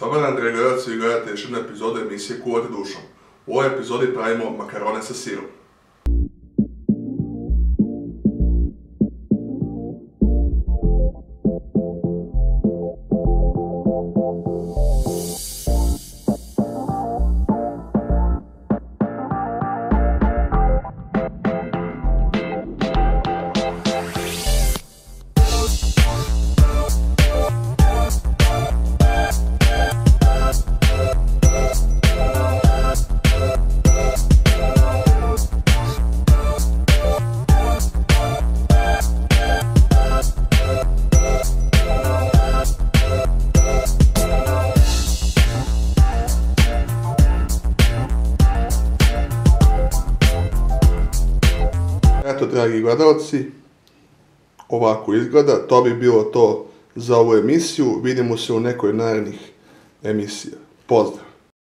Dobar dan, dragi gledalci, vi gledate još jednu epizodu emisije Kuvati dušom. U ovoj epizodi pravimo makarone sa sirom. Eto, dragi gledalci, ovako izgleda, to bi bilo to za ovu emisiju, vidimo se u nekoj narednih emisija. Pozdrav!